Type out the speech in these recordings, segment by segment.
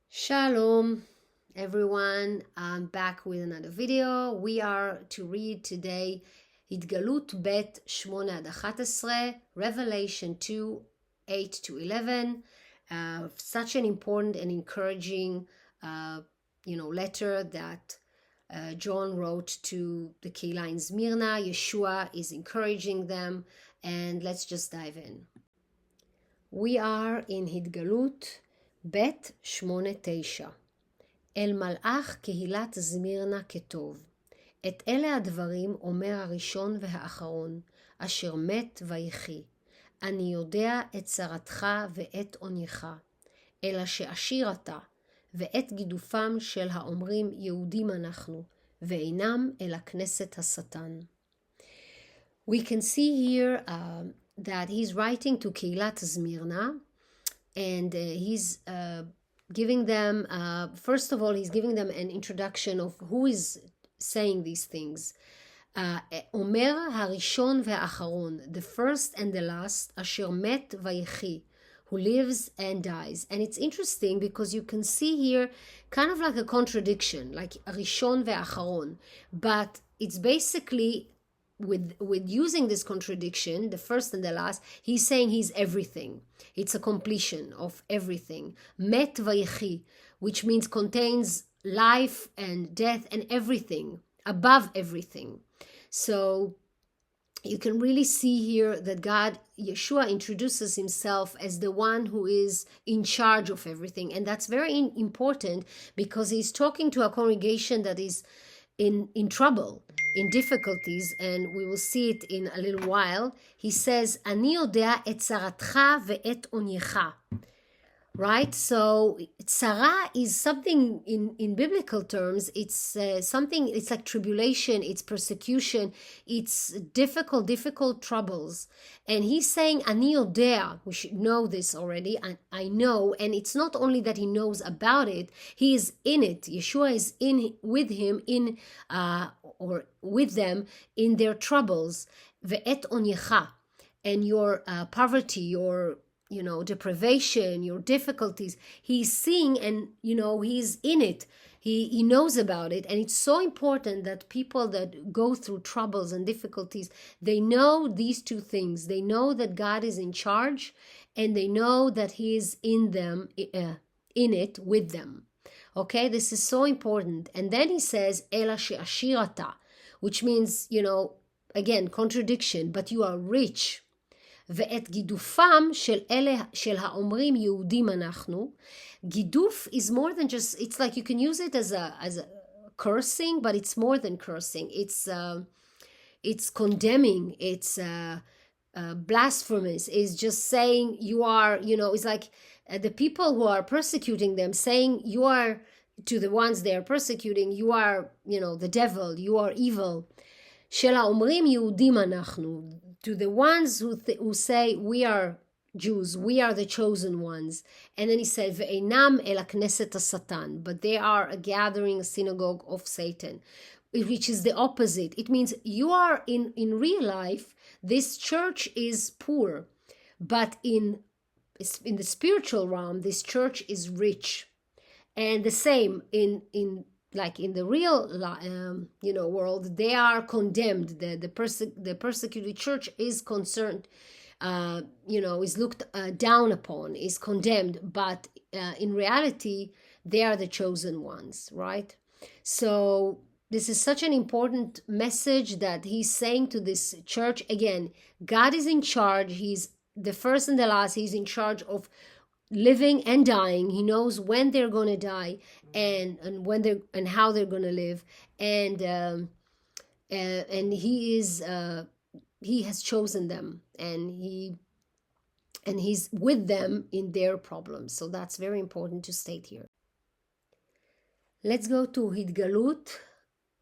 Shalom, everyone. I'm back with another video. We are to read today התגלות ב' 8-11, Revelation 2, 8-11. Such an important and encouraging, letter that John wrote to the Keilah in Smyrna. Yeshua is encouraging them, and let's just dive in. We are in התגלות ב' 8-9. אל מלאך קהילת זמירנה כתוב. את אלה הדברים אומר הראשון והאחרון, אשר מת ויחי. אני יודע את צרתך ואת עונייך, אלא שעשיר אתה, ואת גידופם של האומרים יהודים אנחנו, ואינם אלא כנסת השטן. We can see here that he's writing to קהילת זמירנה, and he's giving them, first of all, he's giving them an introduction of who is saying these things. אומר הראשון והאחרון, the first and the last, אשר מת ויחי, who lives and dies. And it's interesting because you can see here kind of like a contradiction, like הראשון והאחרון. But it's basically, with using this contradiction, the first and the last, he's saying he's everything. It's a completion of everything. Met vayechi, which means contains life and death and everything, above everything. So you can really see here that God, Yeshua, introduces himself as the one who is in charge of everything. And that's very important because he's talking to a congregation that is in trouble, in difficulties, and we will see it in a little while. He says, אני יודע את צרתך ואת עונייך. Right? So tzara is something in biblical terms, it's something, it's like tribulation, it's persecution, it's difficult troubles. And he's saying, אני יודע, we should know this already, I know, and it's not only that he knows about it, he is in it. Yeshua is with him or with them in their troubles. ואת עונייך, and your poverty, your deprivation, your difficulties, he's seeing, and he's in it, he knows about it. And it's so important that people that go through troubles and difficulties, they know these two things. They know that God is in charge, and they know that he is in them, in it with them. Okay, this is so important. And then he says אלא שעשיר אתה, which means, again, contradiction, but you are rich. ואת גידופם של האומרים יהודים אנחנו. גידוף is more than just, it's like you can use it as a cursing, but it's more than cursing. It's condemning, it's blasphemous. It's just saying you are, it's like the people who are persecuting them saying you are, to the ones they are persecuting, you are, the devil, you are evil. של האומרים יהודים אנחנו, to the ones who say we are Jews, we are the chosen ones. And then he said, ואינם אלא כנסת השטן, but they are a gathering, a synagogue of Satan, which is the opposite. It means you are in real life, this church is poor, but in the spiritual realm, this church is rich. And the same in the real world, they are condemned. The persecuted church is concerned, is looked down upon, is condemned, but in reality they are the chosen ones, right? So this is such an important message that he's saying to this church. Again, God is in charge. He's the first and the last. He's in charge of living and dying. He knows when they're going to die and when they're and how they're going to live, and he has chosen them, and he's with them in their problems. So that's very important to state here. Let's go to התגלות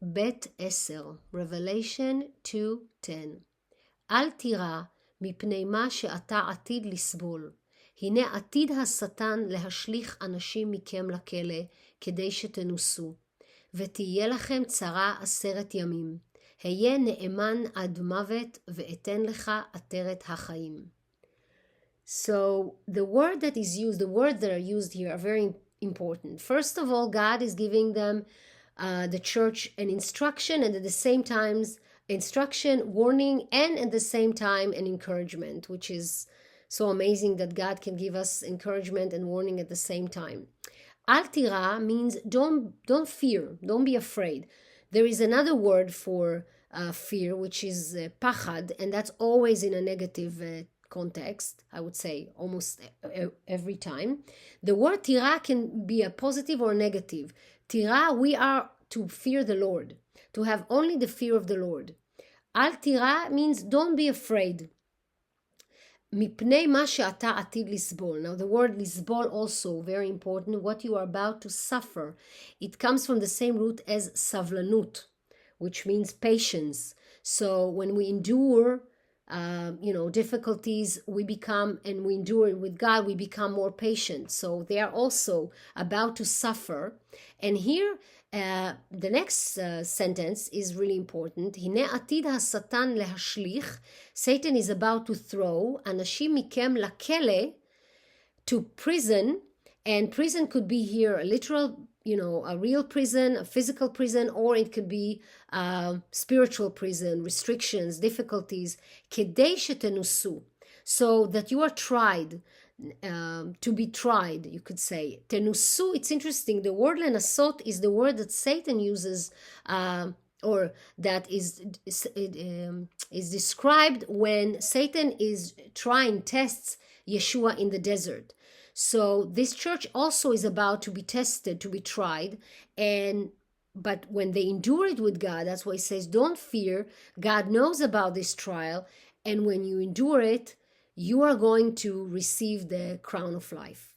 ב' 10, Revelation 2:10. אל תירא מפני מה שאתה עתיד לסבול. הנה עתיד השטן להשליך אנשים מכם לכלא כדי שתנוסו, ותהיה לכם צרה 10 ימים. היה נאמן עד מוות ואתן לך עטרת החיים. So the word that is used, the words that are used here are very important. First of all, God is giving them, the church, an instruction, and at the same time, instruction, warning, and at the same time, an encouragement, which is so amazing that God can give us encouragement and warning at the same time. Al tira means don't fear, don't be afraid. There is another word for fear, which is pachad, and that's always in a negative context, I would say, almost every time. The word tira can be a positive or negative. Tira, we are to fear the Lord, to have only the fear of the Lord. Al tira means don't be afraid. מפני מה שאתה עתיד לסבול. Now the word לסבול also very important, what you are about to suffer. It comes from the same root as סבלנות, which means patience. So when we endure difficulties, we become, and we endure it with God, we become more patient. So they are also about to suffer. And here, the next sentence is really important. הנה עתיד השטן להשליך. Satan is about to throw אנשים מכם לכלא, to prison. And prison could be here a literal, a real prison, a physical prison, or it could be spiritual prison, restrictions, difficulties, כדי שתנוסו, so that you are tried, to be tried, you could say. תנוסו, it's interesting, the word לנסות is the word that Satan uses, or that is described when Satan is trying, tests Yeshua in the desert. So this church also is about to be tested, to be tried, but when they endure it with God, that's why he says, don't fear. God knows about this trial, and when you endure it, you are going to receive the crown of life.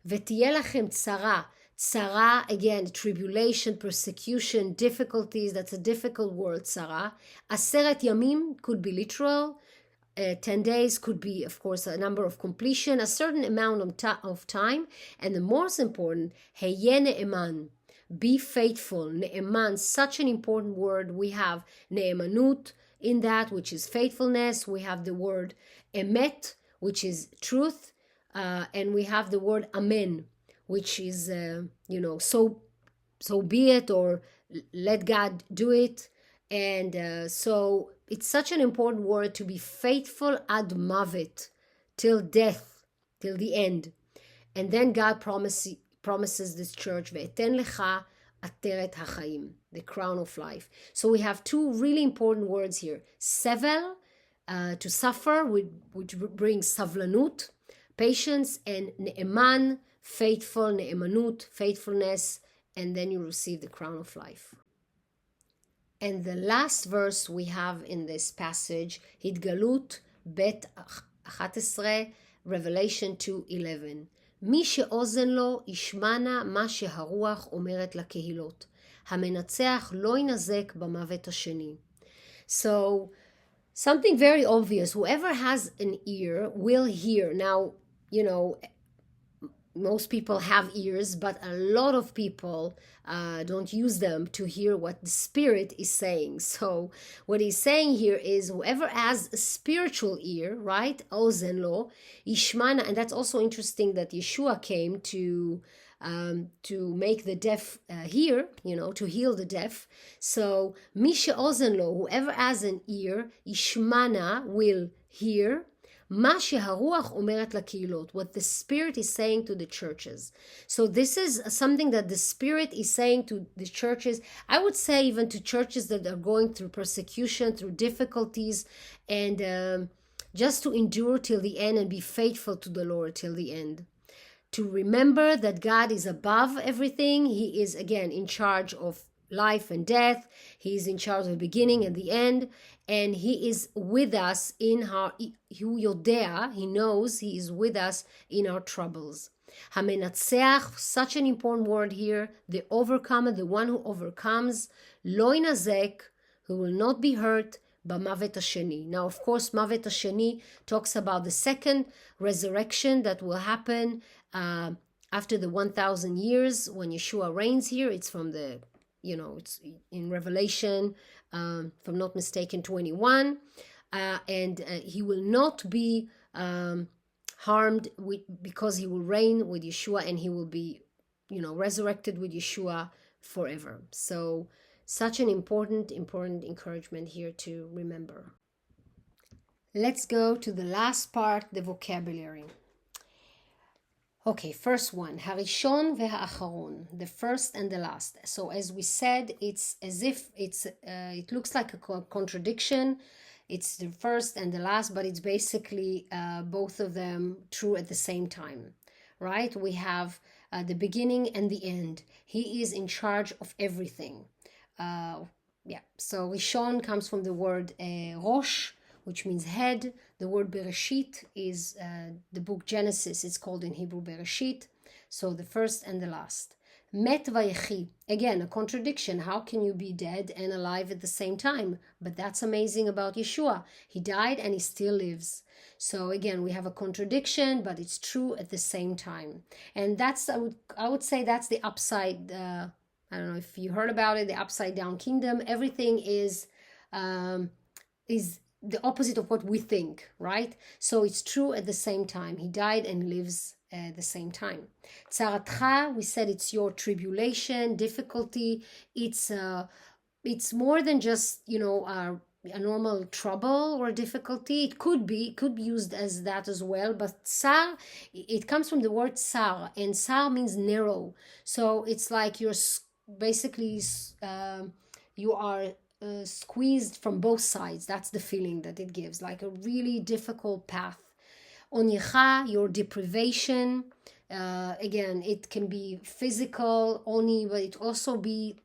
ותהיה לכם צרה. צרה, again, tribulation, persecution, difficulties, that's a difficult word, צרה. 10 ימים could be literal. 10 days could be, of course, a number of completion, a certain amount of time. And the most important, היה נאמן, be faithful. נאמן, such an important word. We have נאמנות in that, which is faithfulness. We have the word emet, which is truth. And we have the word amen, which is, so be it, or let God do it. And so it's such an important word, to be faithful ad mavet, till death, till the end. And then God promises this church, ואתן לך עטרת החיים, the crown of life. So we have two really important words here. Sevel, to suffer, which brings סבלנות, patience, and נאמן, faithful, נאמנות, faithfulness, and then you receive the crown of life. And the last verse we have in this passage, התגלות ב' 11, Revelation 2:11. מי שאוזן לו ישמע מה שהרוח אומרת לקהילות. המנצח לא ינזק במוות השני. So, something very obvious. Whoever has an ear will hear. Now, most people have ears, but a lot of people don't use them to hear what the Spirit is saying. So what he's saying here is, whoever has a spiritual ear, right? Ozen lo, Ishmana, and that's also interesting that Yeshua came to make the deaf hear, to heal the deaf. So Misha Ozen lo, whoever has an ear, Ishmana, will hear. מה שהרוח אומרת לקהילות, what the Spirit is saying to the churches. So this is something that the Spirit is saying to the churches. I would say even to churches that are going through persecution, through difficulties, and just to endure till the end and be faithful to the Lord till the end. To remember that God is above everything. He is, again, in charge of life and death. He is in charge of the beginning and the end, and he is with us in our, הוא יודע, he knows, he is with us in our troubles. המנצח, such an important word here, the overcomer, the one who overcomes, לא ינזק, who will not be hurt, במוות השני. Now, of course, מוות השני talks about the second resurrection that will happen after the 1,000 years when Yeshua reigns here. It's from the it's in Revelation, if I'm not mistaken, 21. And he will not be harmed because he will reign with Yeshua, and he will be, resurrected with Yeshua forever. So such an important encouragement here to remember. Let's go to the last part, the vocabulary. Okay, first one, harishon ve'ha'acharon, the first and the last. So as we said, it's as if it looks like a contradiction. It's the first and the last, but it's basically both of them true at the same time, right? We have the beginning and the end. He is in charge of everything. So Rishon comes from the word Rosh, which means head. The word Bereshit is the book Genesis. It's called in Hebrew Bereshit. So the first and the last. Met vayechi. Again, a contradiction. How can you be dead and alive at the same time? But that's amazing about Yeshua. He died and he still lives. So again, we have a contradiction, but it's true at the same time. And that's, I would say that's the upside, I don't know if you heard about it, the upside down kingdom. Everything is the opposite of what we think, right? So it's true at the same time. He died and lives at the same time. Tzaratcha, we said it's your tribulation, difficulty. It's more than just, a normal trouble or difficulty. It could be used as that as well, but tsar, it comes from the word tsar, and tsar means narrow. So it's like you're basically, you are squeezed from both sides. That's the feeling that it gives, like a really difficult path. Onyecha, your deprivation. Again, it can be physical only, but it also be,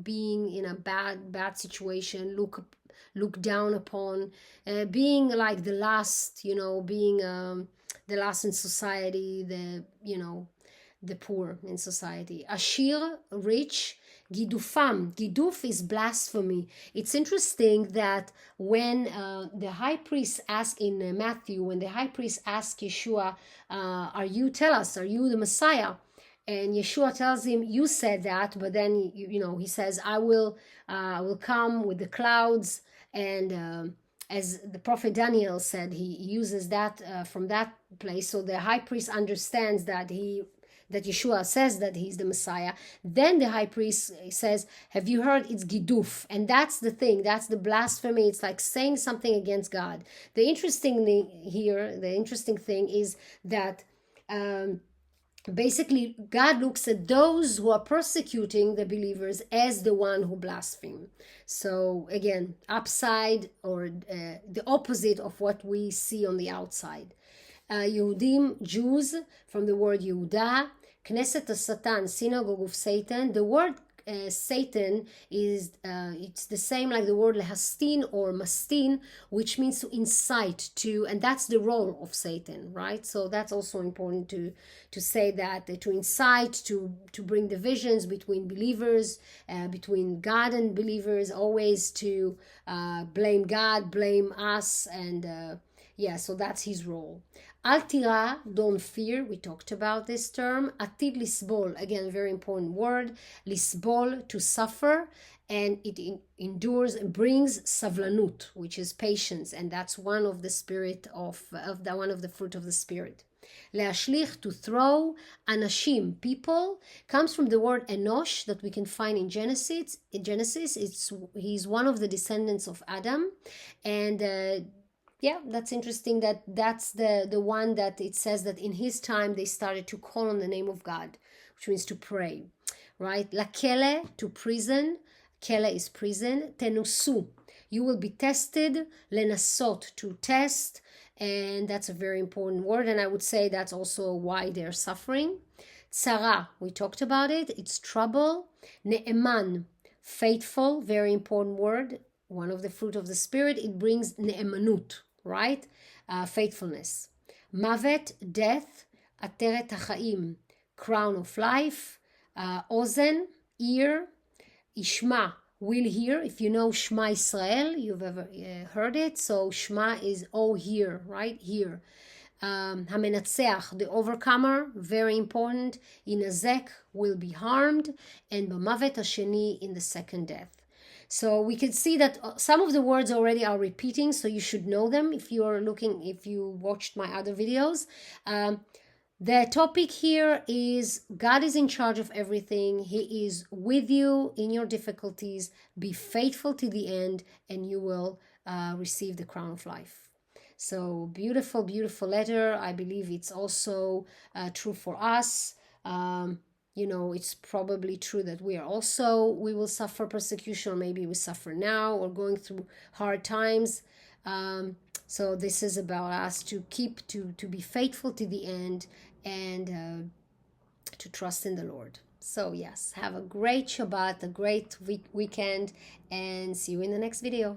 being in a bad situation, look down upon, being like the last, being the last in society, the poor in society. Ashir, rich. Gidufam. Giduf is blasphemy. It's interesting that when the high priest asked in Matthew, when the high priest asked Yeshua, are you the Messiah? And Yeshua tells him, you said that, but then, he says, I will come with the clouds. And as the prophet Daniel said, he uses that from that place. So the high priest understands that Yeshua says that he's the Messiah. Then the high priest says, have you heard? It's Giduf. And that's the thing. That's the blasphemy. It's like saying something against God. The interesting thing is that basically God looks at those who are persecuting the believers as the one who blaspheme. So again, upside or the opposite of what we see on the outside. Yehudim, Jews, from the word Yehuda. Knesset Satan, synagogue of Satan. The word Satan is it's the same like the word lehastin or mastin, which means to incite to, and that's the role of Satan, right? So that's also important to say that, to incite, to bring divisions between believers, between God and believers, always to blame God, blame us, and so that's his role. Al tira, don't fear. We talked about this term. Atid lisbol, again, very important word. Lisbol, to suffer, and it endures and brings savlanut, which is patience, and that's one of the spirit one of the fruit of the spirit. Leashlich, to throw. Anashim, people, comes from the word enosh that we can find in Genesis. He's one of the descendants of Adam, and that's interesting that's the one that it says that in his time they started to call on the name of God, which means to pray, right? Lakele, to prison. Kele is prison. Tenusu, you will be tested. Lenasot, to test, and that's a very important word, and I would say that's also why they're suffering. Tzara, we talked about it. It's trouble. Ne'eman, faithful, very important word. One of the fruit of the spirit. It brings ne'emanut, right? Faithfulness. Mavet, death. Ateret hachaim, crown of life. Ozen, ear. Ishma, will hear. If you know Shema Israel, you've ever heard it. So Shema is hear, right? Hear. Hamenatzeach, the overcomer, very important. Inazek, will be harmed. And Bamavet Hasheni, in the second death. So we can see that some of the words already are repeating, so you should know them if you watched my other videos. The topic here is God is in charge of everything. He is with you in your difficulties. Be faithful to the end, and you will receive the crown of life. So beautiful, beautiful letter. I believe it's also true for us. You know, it's probably true that we will suffer persecution, or maybe we suffer now or going through hard times. So this is about us to be faithful to the end, and to trust in the Lord. So yes, have a great Shabbat, a great weekend, and see you in the next video.